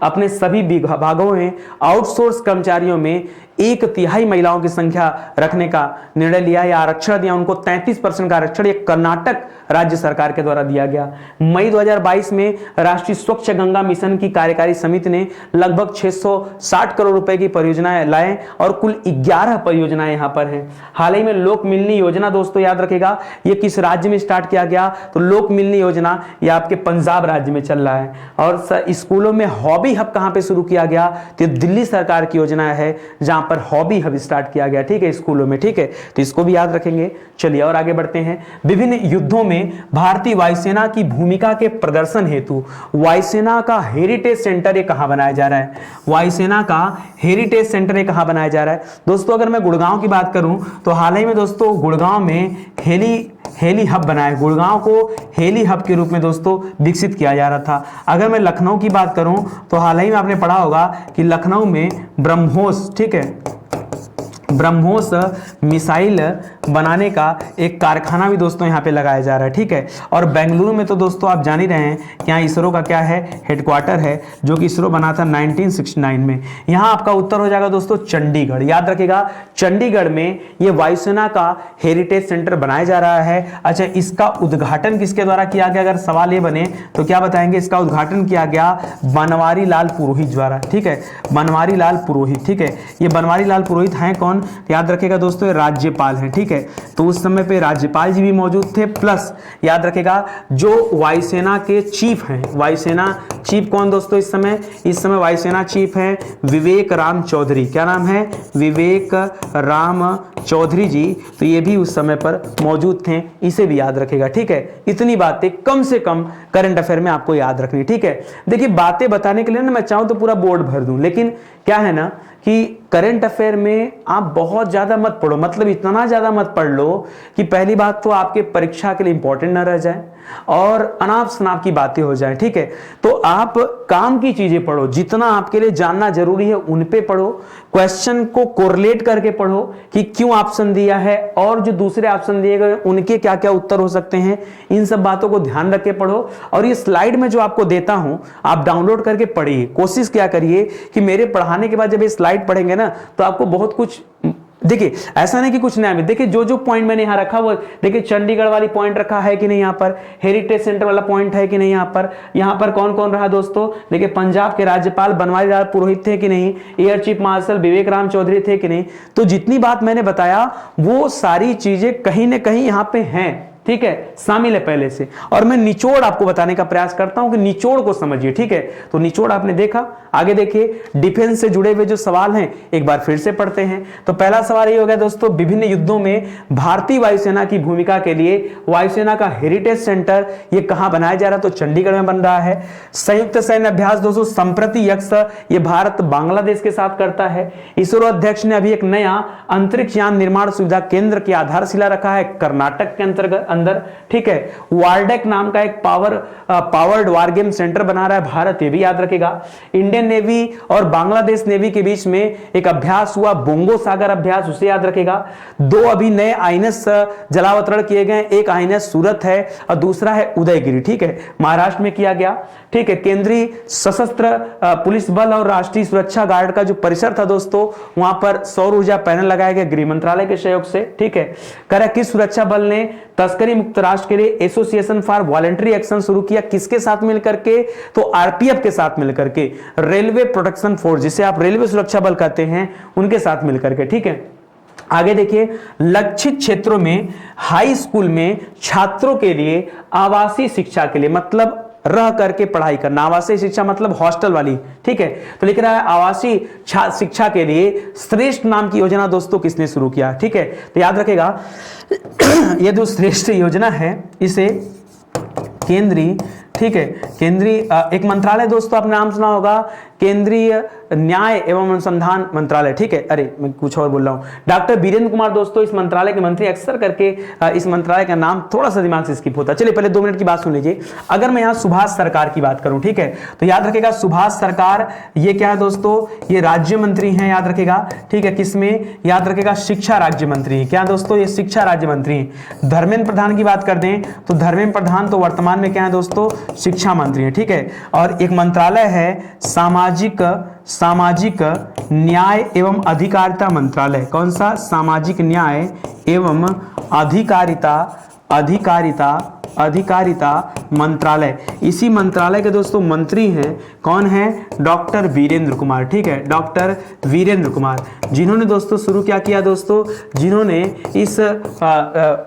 S1: अपने सभी विभागों में आउटसोर्स कर्मचारियों में 1/3 महिलाओं की संख्या रखने का निर्णय लिया या आरक्षण दिया? उनको 33% का आरक्षण, ये कर्नाटक राज्य सरकार के द्वारा दिया गया। मई 2022 में राष्ट्रीय स्वच्छ गंगा मिशन की कार्यकारी समिति ने लगभग 660 करोड़ रुपए की परियोजनाएं लाए और कुल 11 परियोजनाएं यहां पर हैं। हाल ही में लोक मिलनी योजना दोस्तों याद रखेगा, ये किस राज्य में स्टार्ट किया गया? तो लोक मिलनी योजना ये आपके पंजाब राज्य में चल रहा है। और स्कूलों में हॉबी हब कहां पे शुरू किया गया? तो दिल्ली सरकार की योजना है जहां पर हॉबी हब स्टार्ट किया गया, ठीक है, स्कूलों में, ठीक है। तो इसको भी याद रखेंगे। चलिए और आगे बढ़ते हैं। विभिन्न युद्धों में भारतीय वायुसेना की भूमिका के प्रदर्शन हेतु वायुसेना का हेरिटेज सेंटर ये कहां बनाया जा रहा है? वायुसेना का हेरिटेज सेंटर ये कहां बनाया जा रहा है दोस्तों? अगर मैं गुड़गांव की बात करूं तो हाल ही में दोस्तों गुड़गांव में हेली हब बना है। गुड़गांव को हेली हब के रूप में दोस्तों विकसित किया जा रहा था। अगर मैं लखनऊ की बात करूं तो हाल ही में आपने पढ़ा होगा कि लखनऊ में ब्रह्मोस, ठीक है, ब्रह्मोस मिसाइल बनाने का एक कारखाना भी दोस्तों यहाँ पे लगाया जा रहा है, ठीक है। और बेंगलुरु में तो दोस्तों आप जान ही रहे हैं कि यहाँ इसरो का क्या है? हेडक्वार्टर है, जो कि इसरो बना था 1969 में। यहाँ आपका उत्तर हो जाएगा दोस्तों चंडीगढ़। याद रखिएगा चंडीगढ़ में ये वायुसेना का हेरिटेज सेंटर बनाया जा रहा है। अच्छा, इसका उद्घाटन किसके द्वारा किया गया? अगर सवाल ये बने तो क्या बताएंगे? इसका उद्घाटन किया गया बनवारी लाल पुरोहित द्वारा, ठीक है, बनवारी लाल पुरोहित, ठीक है। ये बनवारी लाल पुरोहित हैं कौन? याद रखेगा दोस्तों राज्यपाल हैं, ठीक है। तो उस समय पे राज्यपाल जी भी मौजूद थे, प्लस याद रखेगा जो वायुसेना के चीफ हैं, वायुसेना चीफ कौन दोस्तों इस समय वायुसेना चीफ हैं विवेक राम चौधरी। क्या नाम है? विवेक राम चौधरी जी, तो ये भी उस समय पर मौजूद थे, इसे भी याद रखेगा। ठीक है, इतनी बातें कम से कम करंट अफेयर में आपको याद रखनी। ठीक है, देखिए बातें बताने के लिए ना मैं चाहूं तो पूरा बोर्ड भर दूं, लेकिन क्या है ना कि करंट अफेयर में आप बहुत ज्यादा मत पढ़ो, मतलब इतना ज्यादा मत पढ़ लो कि पहली बात तो आपके परीक्षा के लिए इंपॉर्टेंट ना रह जाए और अनाप शनाप की बातें हो जाए। ठीक है, तो आप काम की चीजें पढ़ो, जितना आपके लिए जानना जरूरी है उन पे पढ़ो, क्वेश्चन को कोरिलेट करके पढ़ो कि क्यों ऑप्शन दिया है और जो दूसरे ऑप्शन दिए गए उनके क्या क्या उत्तर हो सकते हैं, इन सब बातों को ध्यान रख के पढ़ो। और ये स्लाइड में जो आपको देता हूं आप डाउनलोड करके पढ़िए, कोशिश क्या करिए कि मेरे पढ़ाने के बाद जब ये स्लाइड पढ़ेंगे ना तो आपको बहुत कुछ, देखिए ऐसा नहीं कि कुछ नया मिले, देखिए जो जो पॉइंट मैंने यहां रखा वो देखिए, चंडीगढ़ वाली पॉइंट रखा है कि नहीं, यहां पर हेरिटेज सेंटर वाला पॉइंट है कि नहीं, यहां पर कौन कौन रहा दोस्तों, देखिए पंजाब के राज्यपाल बनवारी लाल पुरोहित थे कि नहीं, एयर चीफ मार्शल विवेक राम चौधरी थे कि नहीं। तो जितनी बात मैंने बताया वो सारी चीजें कहीं ना कहीं यहां पे हैं। ठीक है, शामिल है पहले से, और मैं निचोड़ आपको बताने का प्रयास करता हूं कि निचोड़ को समझिए। ठीक है, तो निचोड़ आपने देखा, आगे देखिए डिफेंस से जुड़े हुए जो सवाल हैं एक बार फिर से पढ़ते हैं। तो पहला सवाल ये हो गया दोस्तों, विभिन्न युद्धों में भारतीय वायुसेना की भूमिका के लिए वायुसेना का हेरिटेज सेंटर ये कहां बनाया जा रहा है, तो चंडीगढ़ में बन रहा है। संयुक्त सैन्य अभ्यास दोस्तों संप्रति यक्ष ये भारत बांग्लादेश के साथ करता है। इसरो अध्यक्ष ने अभी एक नया अंतरिक्ष यान निर्माण सुविधा केंद्र की आधारशिला रखा है कर्नाटक के अंदर। ठीक है, वार्डेक नाम का एक पावर्ड वार गेम सेंटर बना रहा है भारत, ये भी याद रखेगा। इंडियन नेवी और बांग्लादेश नेवी के बीच में एक अभ्यास हुआ बोंगो सागर अभ्यास, उसे याद रखेगा। 2 अभी नए आईएनएस जलावतरण किए गए, एक आईएनएस सूरत है और दूसरा है उदयगिरी। ठीक है, महाराष्ट्र में किया गया। ठीक है, केंद्रीय सशस्त्र पुलिस बल और राष्ट्रीय सुरक्षा गार्ड का जो परिसर था दोस्तों वहां पर सौर ऊर्जा पैनल लगाए गए गृह मंत्रालय के सहयोग से। ठीक है, कह किस सुरक्षा बल ने तस्करी मुक्त राष्ट्र के लिए एसोसिएशन फॉर वॉलंटरी एक्शन शुरू किया, किसके साथ मिलकर के, तो आरपीएफ के साथ मिलकर के, रेलवे प्रोटेक्शन फोर्स जिसे आप रेलवे सुरक्षा बल कहते हैं उनके साथ मिलकर के। ठीक है, आगे देखिए, लक्षित क्षेत्रों में हाई स्कूल में छात्रों के लिए आवासीय शिक्षा के लिए, मतलब रह करके पढ़ाई करना, आवासीय शिक्षा मतलब हॉस्टल वाली। ठीक है, तो लिख रहा है आवासीय शिक्षा के लिए श्रेष्ठ नाम की योजना दोस्तों किसने शुरू किया। ठीक है, तो याद रखेगा ये जो श्रेष्ठ योजना है इसे केंद्रीय, ठीक है, केंद्रीय एक मंत्रालय दोस्तों आपने नाम सुना होगा, केंद्रीय न्याय एवं अनुसंधान मंत्रालय। ठीक है, अरे मैं कुछ और बोल रहा हूं, डॉक्टर वीरेंद्र कुमार दोस्तों इस मंत्रालय के मंत्री, अक्सर करके इस मंत्रालय का नाम थोड़ा सा दिमाग से स्किप होता है। चलिए पहले 2 मिनट की बात सुन लीजिए। अगर मैं यहां सुभाष सरकार की बात करूं, ठीक है, तो याद रखेगा सुभाष सरकार ये क्या है दोस्तों, ये राज्य मंत्री हैं, याद रखेगा। ठीक है, किसमें, याद रखेगा शिक्षा राज्य मंत्री है। क्या दोस्तों, ये शिक्षा राज्य मंत्री हैं। धर्मेंद्र प्रधान की बात कर दें तो धर्मेंद्र प्रधान तो वर्तमान में क्या है दोस्तों, शिक्षा मंत्री है। ठीक है, और एक मंत्रालय है सामाजिक न्याय एवं अधिकारिता मंत्रालय। कौन सा, सामाजिक न्याय एवं अधिकारिता मंत्रालय। इसी मंत्रालय के दोस्तों मंत्री हैं, कौन है, डॉक्टर वीरेंद्र कुमार। ठीक है, डॉक्टर वीरेंद्र कुमार, जिन्होंने दोस्तों शुरू क्या किया दोस्तों, जिन्होंने इस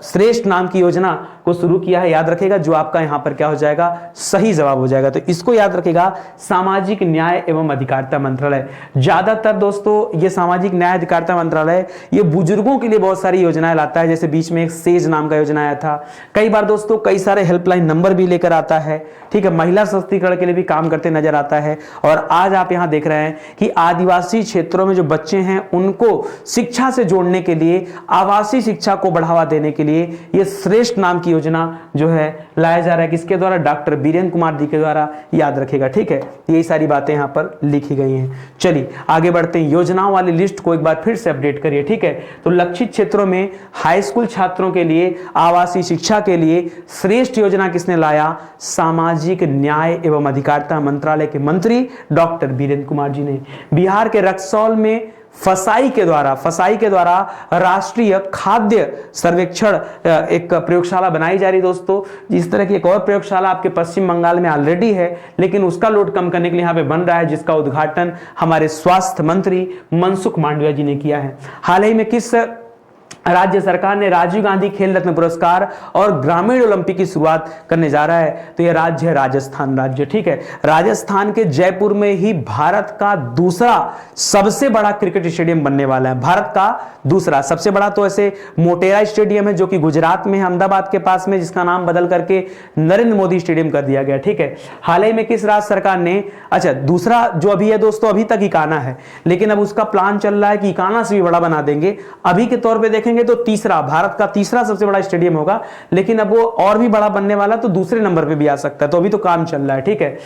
S1: श्रेष्ठ नाम की योजना को शुरू किया है। याद रखेगा, जो आपका यहां पर क्या हो जाएगा, सही जवाब हो जाएगा। तो इसको याद रखेगा, सामाजिक न्याय एवं अधिकारिता मंत्रालय। ज्यादातर दोस्तों ये सामाजिक न्याय अधिकारिता मंत्रालय ये बुजुर्गों के लिए बहुत सारी योजनाएं लाता है, जैसे बीच में एक सेज नाम का योजना आया था। कई बार दोस्तों कई सारे हेल्पलाइन नंबर भी लेकर आता है। ठीक है, महिला सशक्तिकरण के लिए भी काम करते नजर आता है। और आज आप यहां देख रहे हैं कि आदिवासी क्षेत्रों में जो बच्चे हैं उनको शिक्षा से जोड़ने के लिए, आवासीय शिक्षा को बढ़ावा देने के लिए ये श्रेष्ठ नाम की योजना जो है लाया जा रहा है, किसके द्वारा, डॉक्टर वीरेंद्र कुमार जी के द्वारा। याद रखेगा। ठीक है, यही सारी बातें यहां पर लिखी गई हैं। चलिए आगे बढ़ते हैं, योजनाओं वाली लिस्ट को एक बार फिर से अपडेट करिए। ठीक है, तो लक्षित क्षेत्रों में हाई स्कूल छात्रों के लिए आवासीय शिक्षा के लिए श्रेष्ठ योजना किसने लाया, सामाजिक न्याय एवं अधिकारिता मंत्रालय के मंत्री डॉक्टर वीरेंद्र कुमार जी ने। बिहार के रक्सौल में फसाई के द्वारा राष्ट्रीय खाद्य सर्वेक्षण एक प्रयोगशाला बनाई जा रही दोस्तों। इस तरह की एक और प्रयोगशाला आपके पश्चिम बंगाल में ऑलरेडी है, लेकिन उसका लोड कम करने के लिए यहाँ पे बन रहा है, जिसका उद्घाटन हमारे स्वास्थ्य मंत्री मनसुख मांडविया जी ने किया है। हाल ही में किस राज्य सरकार ने राजीव गांधी खेल रत्न पुरस्कार और ग्रामीण ओलंपिक की शुरुआत करने जा रहा है। तो यह राज्य है राजस्थान राज्य, ठीक है। राजस्थान के जयपुर में ही भारत का दूसरा सबसे बड़ा क्रिकेट स्टेडियम बनने वाला है। भारत का दूसरा सबसे बड़ा तो ऐसे मोटेरा स्टेडियम है जो कि गुजरात में है, अहमदाबाद के पास में, जिसका नाम बदल करके नरेंद्र मोदी स्टेडियम कर दिया गया, ठीक है। हाल ही में किस राज्य सरकार ने, अच्छा दूसरा जो अभी है दोस्तों, अभी तक इकाना है, लेकिन अब उसका प्लान चल रहा है कि इकाना से भी बड़ा बना देंगे। अभी के तौर पे देखेंगे तो तीसरा, भारत का तीसरा सबसे बड़ा स्टेडियम होगा, लेकिन अब वो और भी बड़ा बनने वाला, तो दूसरे नंबर पे भी आ सकता है। तो अभी तो काम चल रहा है, ठीक है।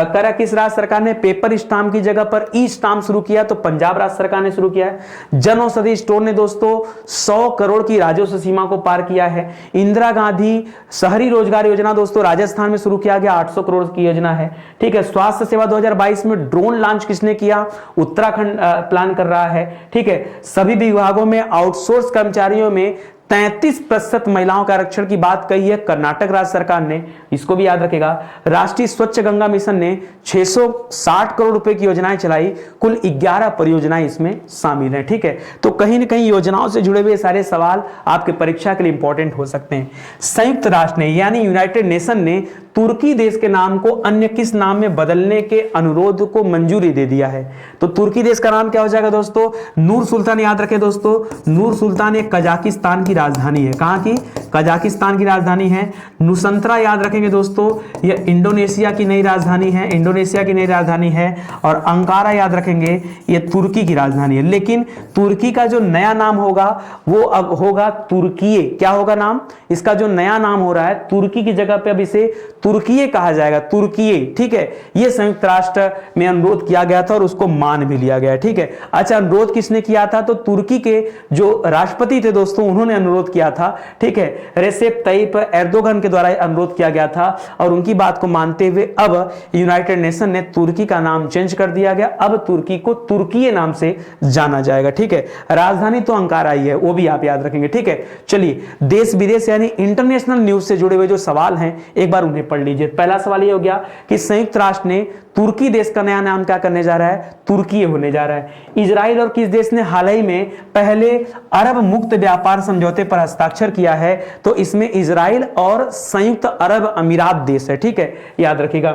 S1: करा किस राज्य सरकार ने पेपर स्टाम्प की जगह पर ई स्टाम्प शुरू किया? तो पंजाब राज्य सरकार ने शुरू किया है। जन औषधि स्टोर ने दोस्तों 100 करोड़ की राजस्व सीमा को पार किया है। इंदिरा गांधी शहरी रोजगार योजना दोस्तों राजस्थान में शुरू किया गया, 800 करोड़ की योजना है, ठीक है। स्वास्थ्य सेवा 2022 में ड्रोन लॉन्च किसने किया? उत्तराखंड प्लान कर रहा है, ठीक है। सभी विभागों में आउटसोर्स कर्मचारियों में 33% महिलाओं के आरक्षण की बात कही है कर्नाटक राज्य सरकार ने, इसको भी याद रखेगा। राष्ट्रीय स्वच्छ गंगा मिशन ने 660 करोड़ रुपए की योजनाएं चलाई, कुल 11 परियोजनाएं इसमें शामिल हैं, ठीक है। तो कहीं ना कहीं योजनाओं से जुड़े हुए सारे सवाल आपके परीक्षा के लिए इंपॉर्टेंट हो सकते हैं। संयुक्त राष्ट्र ने यानी यूनाइटेड नेशन ने तुर्की देश के नाम को अन्य किस नाम में बदलने के अनुरोध को मंजूरी दे दिया है? तो तुर्की देश का नाम क्या हो जाएगा दोस्तों? नूर सुल्तान, याद रखें दोस्तों, नूर सुल्तान एक कजाकिस्तान की राजधानी है। कहां की? कजाकिस्तान की राजधानी है। नुसंतरा याद रखेंगे दोस्तों, यह इंडोनेशिया की नई राजधानी है, इंडोनेशिया की नई राजधानी है। और अंकारा याद रखेंगे, यह तुर्की की राजधानी है। लेकिन तुर्की का जो नया नाम होगा वो अब होगा तुर्कीये। क्या होगा नाम इसका? जो नया नाम हो रहा है तुर्की की जगह पे अब इसे तुर्कीये कहा जाएगा, तुर्कीये, ठीक है। यह संयुक्त राष्ट्र में अनुरोध किया गया था और उसको मान भी लिया गया, ठीक है। अच्छा, अनुरोध किसने किया था? तो तुर्की के जो राष्ट्रपति थे दोस्तों उन्होंने अनुरोध किया था, ठीक है। रेसेप तय्यिप एर्दोगन के द्वारा अनुरोध किया गया था और उनकी बात को मानते हुए अब यूनाइटेड नेशन ने तुर्की का नाम चेंज कर दिया गया। अब तुर्की को तुर्कीये नाम से जाना जाएगा, ठीक है। राजधानी तो अंकारा ही है, वो भी आप याद रखेंगे, ठीक है। चलिए, देश विदेश यानी इंटरनेशनल न्यूज से जुड़े हुए जो सवाल हैं एक बार उन्हें पढ़ लीजिए। पहला सवाल ये हो गया कि संयुक्त राष्ट्र ने तुर्की देश का नया नाम क्या करने जा रहा है? तुर्कीये होने जा रहा है। इजराइल और किस देश ने हाल ही में पहले अरब मुक्त व्यापार समझौते पर हस्ताक्षर किया है? तो इसमें इजराइल और संयुक्त अरब अमीरात देश है, ठीक है, याद रखिएगा।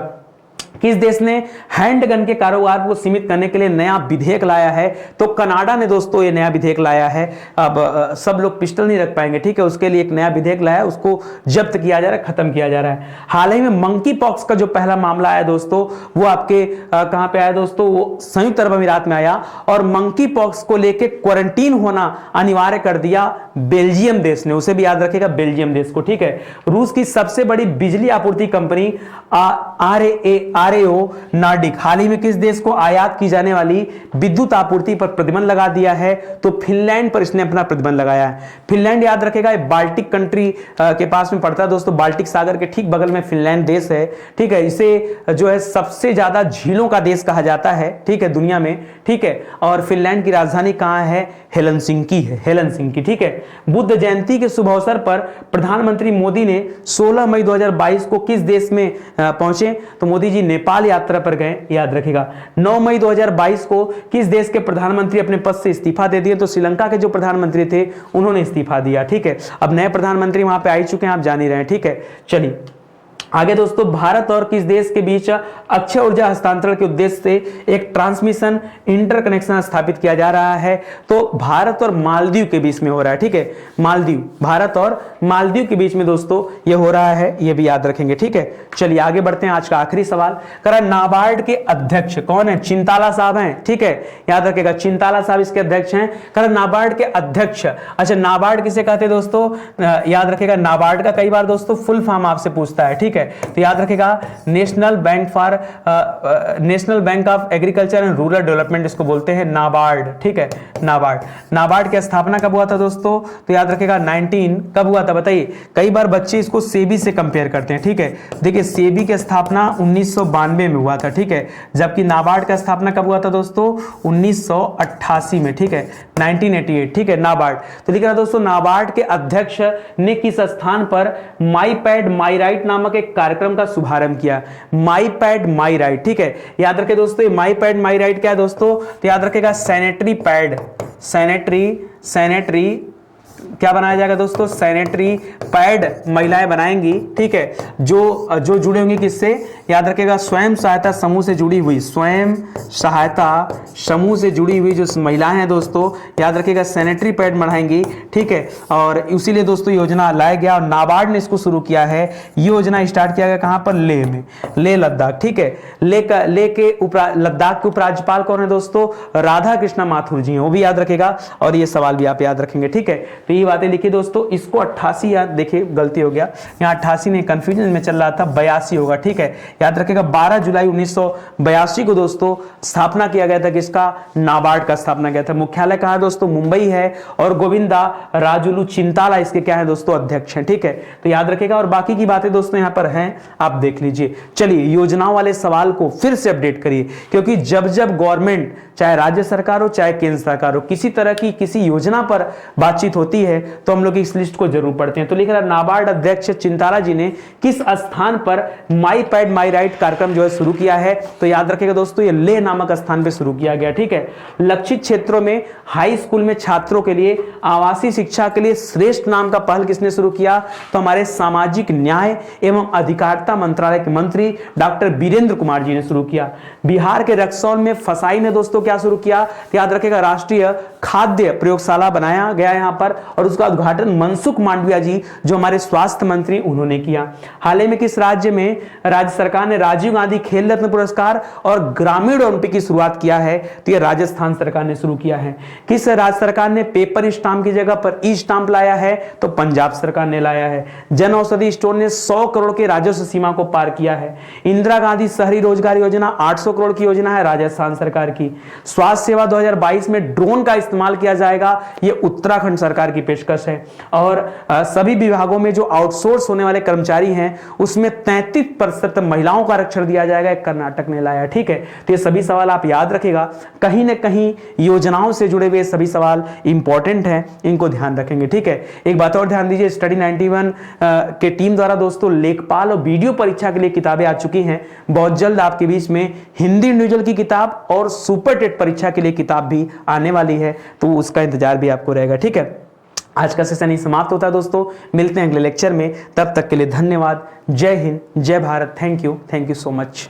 S1: किस देश ने हैंडगन के कारोबार को सीमित करने के लिए नया विधेयक लाया है? तो कनाडा ने दोस्तों ये नया विधेयक लाया है। अब सब लोग पिस्टल नहीं रख पाएंगे, ठीक है, उसके लिए एक नया विधेयक लाया है, उसको जब्त किया जा रहा है, खत्म किया जा रहा है। हाल ही में मंकी पॉक्स का जो पहला मामला आया दोस्तों वो आपके कहां पे आया दोस्तों? वो संयुक्त अरब अमीरात में आया और मंकी पॉक्स को लेकर क्वारंटीन होना अनिवार्य कर दिया बेल्जियम देश ने, उसे भी याद रखेगा, बेल्जियम देश को, ठीक है। रूस की सबसे बड़ी बिजली आपूर्ति कंपनी आरएओ नॉर्डिक हाल ही में किस देश को आयात की जाने वाली विद्युत आपूर्ति पर प्रतिबंध लगा दिया है? तो फिनलैंड पर इसने अपना प्रतिबंध लगाया है। फिनलैंड याद रखेगा बाल्टिक कंट्री के पास में पड़ता है दोस्तों, बाल्टिक सागर के ठीक बगल में फिनलैंड देश है, ठीक है। इसे जो है सबसे ज्यादा झीलों का देश कहा जाता है, ठीक है, दुनिया में, ठीक है। और फिनलैंड की राजधानी कहां है? हेलसिंकी है, हेलसिंकी, ठीक है। बुद्ध जयंती के शुभ अवसर पर प्रधानमंत्री मोदी ने 16 मई 2022 को किस देश में पहुंचे? तो मोदी जी नेपाल यात्रा पर गए, याद रखिएगा। 9 मई 2022 को किस देश के प्रधानमंत्री अपने पद से इस्तीफा दे दिए? तो श्रीलंका के जो प्रधानमंत्री थे उन्होंने इस्तीफा दिया, ठीक है। अब नए प्रधानमंत्री वहां पे आ चुके हैं, आप जान ही रहे हैं, ठीक है। चलिए आगे दोस्तों, भारत और किस देश के बीच अक्षय ऊर्जा हस्तांतरण के उद्देश्य से एक ट्रांसमिशन इंटरकनेक्शन स्थापित किया जा रहा है? तो भारत और मालदीव के बीच में हो रहा है, ठीक है। मालदीव, भारत और मालदीव के बीच में दोस्तों ये हो रहा है, ये भी याद रखेंगे, ठीक है। चलिए आगे बढ़ते हैं। आज का आखिरी सवाल करा, नाबार्ड के अध्यक्ष कौन है? चिंताला साहब हैं, ठीक है, याद रखेगा, चिंताला साहब इसके अध्यक्ष हैं। करा नाबार्ड के अध्यक्ष, अच्छा नाबार्ड किसे कहते हैं दोस्तों? याद रखेगा, नाबार्ड का कई बार दोस्तों फुल फॉर्म आपसे पूछता है, ठीक है। तो याद रखेगा national bank of agriculture and rural development इसको बोलते हैं, नाबार्ड, ठीक है, नाबार्ड। नाबार्ड की स्थापना कब हुआ था दोस्तों? तो याद रखेगा 19 कब हुआ था बताइए? कई बार बच्चे इसको सेबी से कंपेयर करते हैं, ठीक है। देखिए सेबी की स्थापना 1992 में हुआ था, ठीक है, जबकि नाबार्ड का स्थापना कब हुआ था दोस्तों? 1988 में, ठीक है, 1988, ठीक है, नाबार्ड। तो लिख रहा दोस्तों, नाबार्ड के अध्यक्ष ने किस स्थान पर माई पैड माई राइट नामक एक कार्यक्रम का शुभारंभ किया? माई पैड माई राइट, ठीक है, याद रखे दोस्तों, माई पैड माई राइट क्या है दोस्तों? तो याद रखेगा सैनिटरी पैड, सैनिटरी क्या बनाया जाएगा दोस्तों, सैनिटरी पैड महिलाएं बनाएंगी, ठीक है, जो जुड़े होंगे किससे, याद रखिएगा स्वयं सहायता समूह से जुड़ी हुई, स्वयं सहायता समूह से जुड़ी हुई जो महिलाएं हैं दोस्तों, याद रखिएगा सैनिटरी पैड बनाएंगी, ठीक है। और इसीलिए दोस्तों योजना लाया गया और नाबार्ड ने इसको शुरू किया है। योजना स्टार्ट किया गया कहां पर, लेह में, लेह लद्दाख, ठीक है। लद्दाख के उपराज्यपाल कौन है दोस्तों, राधा कृष्णा माथुर जी हैं, वो भी याद रखेगा और ये सवाल भी आप याद रखेंगे, ठीक है। तो ये बातें लिखिए दोस्तों। इसको 88 याद, देखिए गलती हो गया, यहाँ 88 नहीं, कंफ्यूजन में चल रहा था, 82 होगा, ठीक है, याद रखेगा। 12 जुलाई 1982 को दोस्तों स्थापना किया गया था, किसका, नाबार्ड का स्थापना किया था। मुख्यालय कहां है दोस्तों, मुंबई है और गोविंदा राजुलू चिंताला इसके क्या है दोस्तों, अध्यक्ष हैं, ठीक है। तो याद रखेगा और बाकी की बातें दोस्तों यहां पर हैं, आप देख लीजिए। चलिए योजनाओं वाले सवाल को फिर से अपडेट करिए, क्योंकि जब जब गवर्नमेंट, चाहे राज्य सरकार हो चाहे केंद्र सरकार हो, किसी तरह की किसी योजना पर बातचीत होती है तो हम लोग इस लिस्ट को जरूर पढ़ते हैं। तो लिख रहा नाबार्ड अध्यक्ष चिंताला जी ने किस स्थान पर माई पैड माई राइट कार्यक्रम जो है शुरू किया है, तो याद रखिएगा दोस्तों ये लेह नामक स्थान पर शुरू किया गया, ठीक है। लक्षित क्षेत्रों में हाई स्कूल में छात्रों के लिए आवासीय शिक्षा के लिए श्रेष्ठ नाम का पहल किसने शुरू किया, तो हमारे सामाजिक न्याय एवं अधिकारिता मंत्रालय के मंत्री डॉक्टर वीरेंद्र कुमार जी ने शुरू किया। बिहार के रक्सौल में फसाई ने दोस्तों क्या शुरू किया, याद रखेगा राष्ट्रीय खाद्य प्रयोगशाला बनाया गया यहां पर और उसका उद्घाटन मनसुख मांडविया जी जो हमारे स्वास्थ्य मंत्री उन्होंने किया। हाल ही में किस राज्य में राज्य सरकार ने राजीव गांधी खेल रत्न पुरस्कार और ग्रामीण ओलंपिक की शुरुआत किया है, तो यह राजस्थान सरकार ने शुरू किया है। किस राज्य सरकार ने पेपर स्टाम्प की जगह पर ई स्टाम्प लाया है, तो पंजाब सरकार ने लाया है। जन औषधि स्टोर ने 100 करोड़ के राजस्व सीमा को पार किया है। इंदिरा गांधी शहरी रोजगार योजना 800 करोड़ की योजना है, राजस्थान सरकार की। स्वास्थ्य सेवा 2022 में ड्रोन का इस्तेमाल किया जाएगा, यह उत्तराखंड सरकार की पेशकश है। और सभी विभागों में जो आउटसोर्स होने वाले कर्मचारी हैं उसमें 33% महिलाओं का आरक्षण दिया जाएगा, कर्नाटक ने लाया, ठीक है। तो ये सभी सवाल आप याद रखेगा, कहीं ना कहीं योजनाओं से जुड़े हुए सभी सवाल इंपॉर्टेंट हैं, इनको ध्यान रखेंगे, ठीक है। एक बात और ध्यान दीजिए, स्टडी 91 के टीम द्वारा दोस्तों लेखपाल और वीडियो परीक्षा के लिए किताबें आ चुकी हैं। बहुत जल्द आपके बीच में हिंदी इंडिविजुअल की किताब और सुपर टेट परीक्षा के लिए किताब भी आने वाली है, तो उसका इंतजार भी आपको रहेगा, ठीक है। आज का सेशन ही समाप्त होता है दोस्तों, मिलते हैं अगले लेक्चर में, तब तक के लिए धन्यवाद। जय हिंद, जय Bharat, thank you so much.